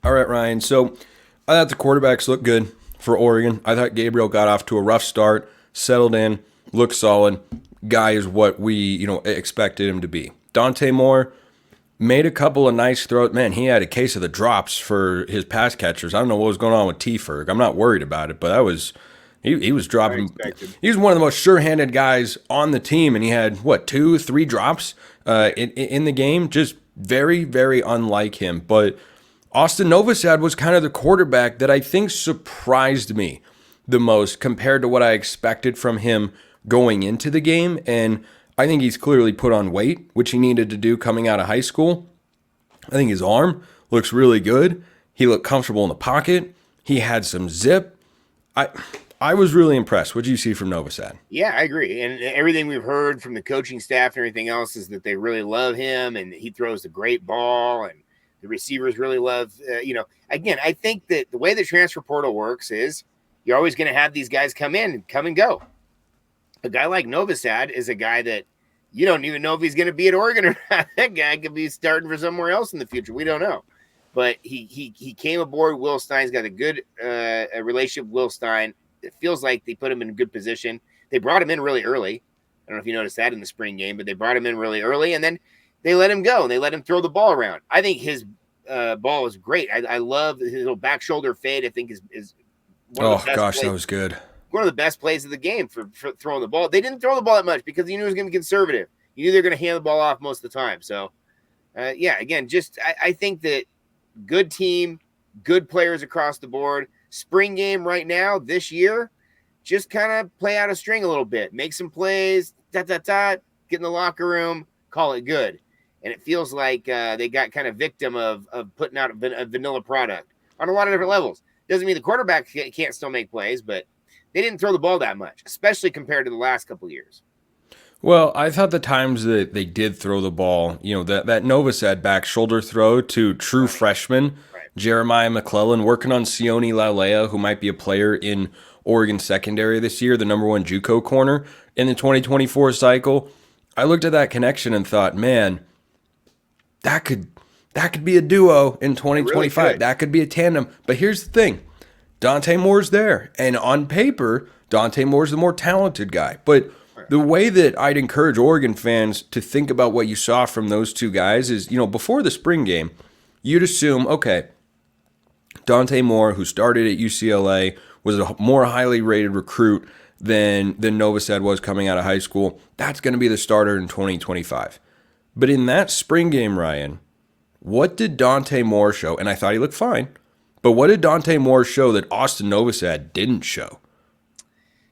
All right, Ryan. So I thought the quarterbacks looked good for Oregon. I thought Gabriel got off to a rough start, settled in, looked solid. Guy is what we, expected him to be. Dante Moore made a couple of nice throws. Man, he had a case of the drops for his pass catchers. I don't know what was going on with T-Ferg. I'm not worried about it, but that was he was dropping. Unexpected. He was one of the most sure-handed guys on the team, and he had what 2, 3 drops in the game. Just very, very unlike him. But Austin Novosad was kind of the quarterback that I think surprised me the most compared to what I expected from him going into the game. And I think he's clearly put on weight, which he needed to do coming out of high school. I think his arm looks really good. He looked comfortable in the pocket. He had some zip. I was really impressed. What did you see from Novosad? Yeah, I agree. And everything we've heard from the coaching staff and everything else is that they really love him, and he throws a great ball, and the receivers really love. Again, I think that the way the transfer portal works is you're always going to have these guys come in and come and go. A guy like Novosad is a guy that you don't even know if he's going to be at Oregon or not. That guy could be starting for somewhere else in the future. We don't know. But he came aboard Will Stein. He's got a good relationship with Will Stein. It feels like they put him in a good position. They brought him in really early. I don't know if you noticed that in the spring game, but they brought him in really early, and then they let him go, and they let him throw the ball around. I think his ball is great. I love his little back shoulder fade. I think is one of the best plays. That was good. One of the best plays of the game for throwing the ball. They didn't throw the ball that much because you knew it was going to be conservative. You knew they were going to hand the ball off most of the time. So, again, I think that good team, good players across the board. Spring game right now, this year, just kind of play out a string a little bit. Make some plays, get in the locker room, call it good. And it feels like they got kind of victim of putting out a vanilla product on a lot of different levels. Doesn't mean the quarterback can't still make plays, but they didn't throw the ball that much, especially compared to the last couple of years. Well, I thought the times that they did throw the ball, that Novosad back shoulder throw to true freshman Jeremiah McClellan, working on Sione Laulea, who might be a player in Oregon secondary this year, the number 1 JUCO corner in the 2024 cycle. I looked at that connection and thought, man, that could be a duo in 2025. Really that could be a tandem. But here's the thing. Dante Moore's there. And on paper, Dante Moore's the more talented guy. But the way that I'd encourage Oregon fans to think about what you saw from those two guys is, before the spring game, you'd assume, okay, Dante Moore, who started at UCLA, was a more highly rated recruit than Novosad was coming out of high school. That's going to be the starter in 2025. But in that spring game, Ryan, what did Dante Moore show? And I thought he looked fine. But what did Dante Moore show that Austin Novosad didn't show?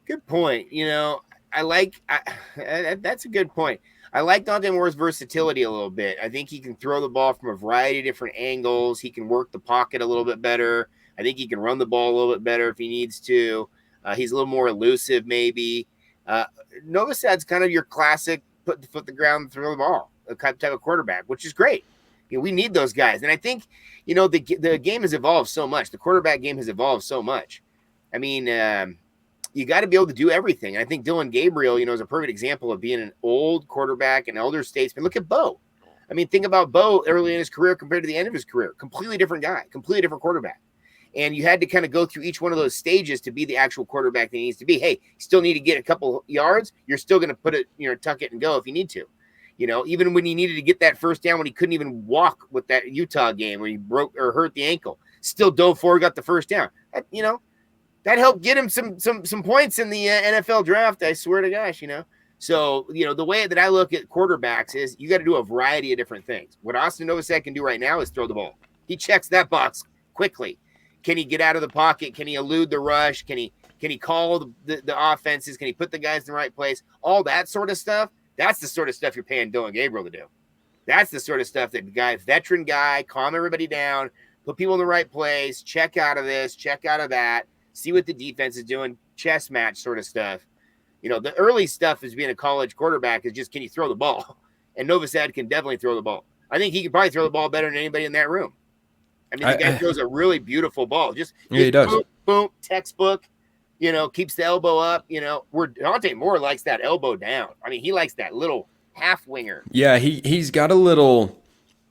Good point. That's a good point. I like Dante Moore's versatility a little bit. I think he can throw the ball from a variety of different angles. He can work the pocket a little bit better. I think he can run the ball a little bit better if he needs to. He's a little more elusive, maybe. Novosad's kind of your classic put the foot in the ground and throw the ball type of quarterback, which is great. We need those guys. And I think, the game has evolved so much. The quarterback game has evolved so much. I mean, you got to be able to do everything. And I think Dillon Gabriel, is a perfect example of being an old quarterback, an elder statesman. Look at Bo. I mean, think about Bo early in his career compared to the end of his career. Completely different guy, completely different quarterback. And you had to kind of go through each one of those stages to be the actual quarterback that he needs to be. Hey, you still need to get a couple yards. You're still going to put it, tuck it and go if you need to. Even when he needed to get that first down, when he couldn't even walk with that Utah game where he broke or hurt the ankle, still dove forward, got the first down. That helped get him some points in the NFL draft. I swear to gosh, So, the way that I look at quarterbacks is you got to do a variety of different things. What Austin Novosad can do right now is throw the ball. He checks that box quickly. Can he get out of the pocket? Can he elude the rush? Can he call the offenses? Can he put the guys in the right place? All that sort of stuff. That's the sort of stuff you're paying Dillon Gabriel to do. That's the sort of stuff that veteran guy, calm everybody down, put people in the right place, check out of this, check out of that, see what the defense is doing, chess match sort of stuff. The early stuff is being a college quarterback is just, can you throw the ball? And Novosad can definitely throw the ball. I think he could probably throw the ball better than anybody in that room. I mean, the guy throws a really beautiful ball. Just he does. Boom, boom, textbook, keeps the elbow up, where Dante Moore likes that elbow down. I mean, he likes that little half winger. Yeah, he's got a little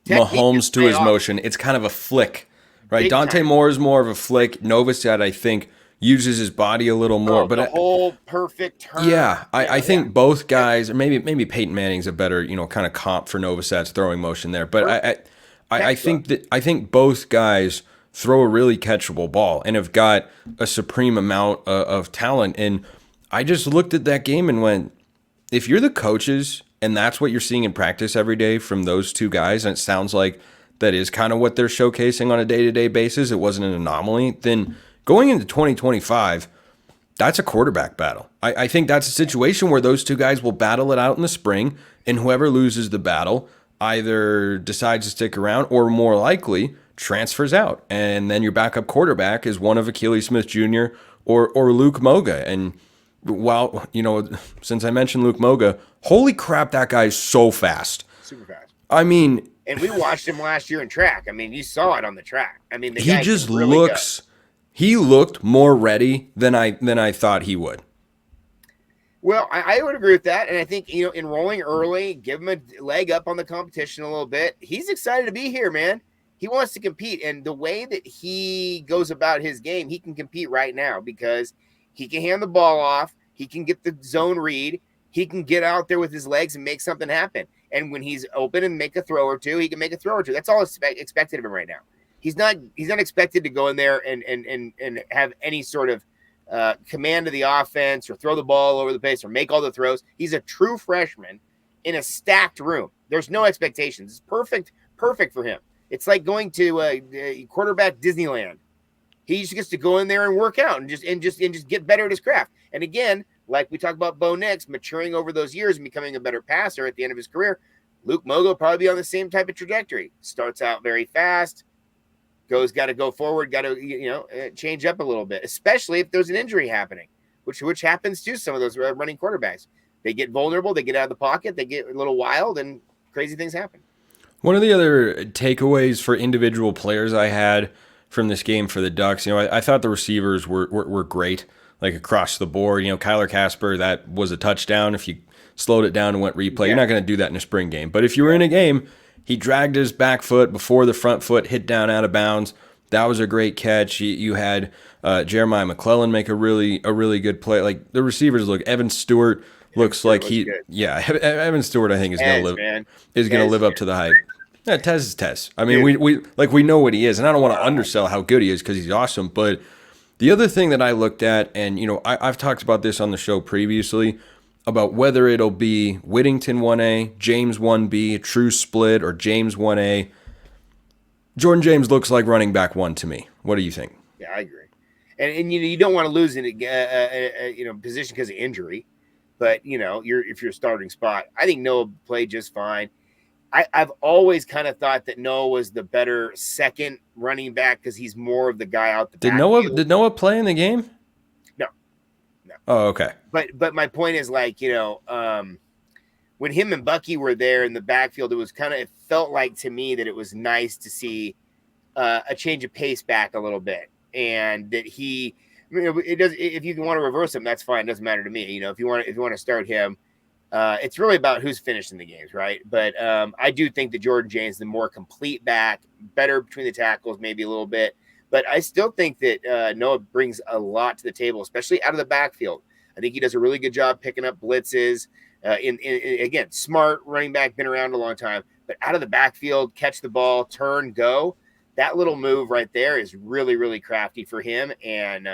Mahomes to his motion. It's kind of a flick right? Big Dante time. Moore is more of a flick. Novosad, I think, uses his body a little more. But the whole perfect turn. yeah, I think both guys, or maybe Peyton Manning's a better, kind of comp for Novosad's throwing motion there. But I think both guys throw a really catchable ball and have got a supreme amount of talent. And I just looked at that game and went, if you're the coaches and that's what you're seeing in practice every day from those two guys, and it sounds like that is kind of what they're showcasing on a day-to-day basis, it wasn't an anomaly, then going into 2025, that's a quarterback battle. I think that's a situation where those two guys will battle it out in the spring, and whoever loses the battle either decides to stick around or more likely transfers out. And then your backup quarterback is one of Achilles Smith Jr. or Luke Moga. And while, since I mentioned Luke Moga, holy crap, that guy's so fast. Super fast. I mean, and we watched him last year in track. I mean, you saw it on the track. I mean, he just he looked more ready than I thought he would. Well, I would agree with that. And I think, enrolling early, give him a leg up on the competition a little bit. He's excited to be here, man. He wants to compete. And the way that he goes about his game, he can compete right now because he can hand the ball off. He can get the zone read. He can get out there with his legs and make something happen. And when he's open and make a throw or two, he can make a throw or two. That's all expected of him right now. He's not expected to go in there and have any sort of command of the offense or throw the ball all over the place or make all the throws. He's a true freshman in a stacked room. There's no expectations. It's perfect for him. It's like going to quarterback Disneyland. He just gets to go in there and work out and just get better at his craft. And again, like we talked about Bo Nix maturing over those years and becoming a better passer at the end of his career, Luke Moga will probably be on the same type of trajectory. Starts out very fast, got to go forward, got to change up a little bit, especially if there's an injury happening, which happens to some of those running quarterbacks. They get vulnerable, they get out of the pocket, they get a little wild, and crazy things happen. One of the other takeaways for individual players I had from this game for the Ducks, I thought the receivers were great, like across the board. Kyler Casper, that was a touchdown. If you slowed it down and went replay, you're not going to do that in a spring game. But if you were in a game, he dragged his back foot before the front foot hit down out of bounds. That was a great catch. You had Jeremiah McClellan make a really good play. Like the receivers Evan Stewart looks like Evan Stewart I think is going to live up to the hype. Yeah, Tez is Tez. I mean, we know what he is, and I don't want to undersell how good he is because he's awesome. But the other thing that I looked at, and I've talked about this on the show previously, about whether it'll be Whittington 1A, James 1B, a true split, or James 1A. Jordan James looks like running back 1 to me. What do you think? Yeah, I agree. And you don't want to lose in a position because of injury, but if you're a starting spot, I think Noah played just fine. I've always kind of thought that Noah was the better second running back because he's more of the guy out the backfield. Did Noah play in the game? No. Oh, okay. But my point is when him and Bucky were there in the backfield, it felt like to me that it was nice to see a change of pace back a little bit, and that it does. If you want to reverse him, that's fine. It doesn't matter to me. If you want to start him. It's really about who's finishing the games, right? But I do think that Jordan James is the more complete back, better between the tackles, maybe a little bit. But I still think that Noah brings a lot to the table, especially out of the backfield. I think he does a really good job picking up blitzes. Again, smart running back, been around a long time. But out of the backfield, catch the ball, turn, go. That little move right there is really, really crafty for him. And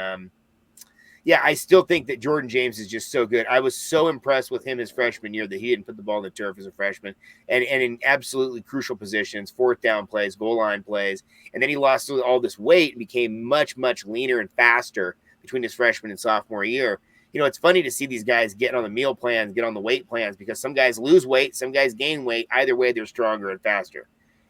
I still think that Jordan James is just so good. I was so impressed with him his freshman year that he didn't put the ball in the turf as a freshman and in absolutely crucial positions, fourth down plays, goal line plays. And then he lost all this weight and became much, much leaner and faster between his freshman and sophomore year. It's funny to see these guys get on the meal plans, get on the weight plans, because some guys lose weight, some guys gain weight. Either way, they're stronger and faster.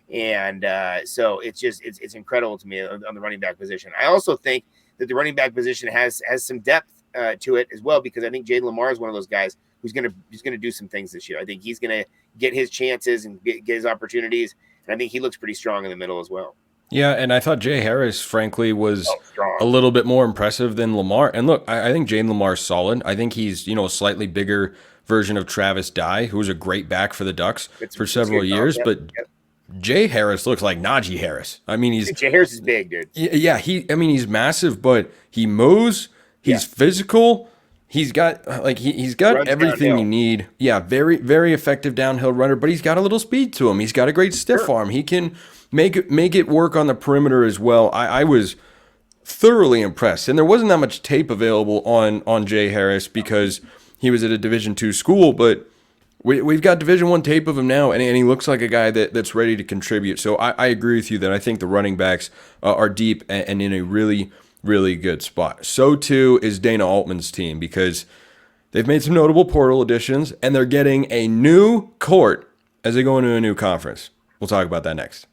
And so it's incredible to me on the running back position. I also think that the running back position has some depth to it as well, because I think Jaden Lamar is one of those guys who's gonna do some things this year. I think he's gonna get his chances and get his opportunities, and I think he looks pretty strong in the middle as well. Yeah, and I thought Jay Harris, frankly, was a little bit more impressive than Lamar. And look, I think Jaden Lamar's solid. I think he's a slightly bigger version of Travis Dye, who was a great back for the Ducks for several years. But Jay Harris looks like Najee Harris. I mean, Jay Harris is big, dude. yeah, he's massive, but he mows. He's physical. He's got he's got Runs everything downhill. you need. Yeah, very very effective downhill runner, but he's got a little speed to him. He's got a great stiff arm. He can make it work on the perimeter as well. I was thoroughly impressed, and there wasn't that much tape available on Jay Harris because he was at a Division II school, but we've got Division I tape of him now, and he looks like a guy that's ready to contribute. So I agree with you that I think the running backs are deep and in a really, really good spot. So too is Dana Altman's team because they've made some notable portal additions, and they're getting a new court as they go into a new conference. We'll talk about that next.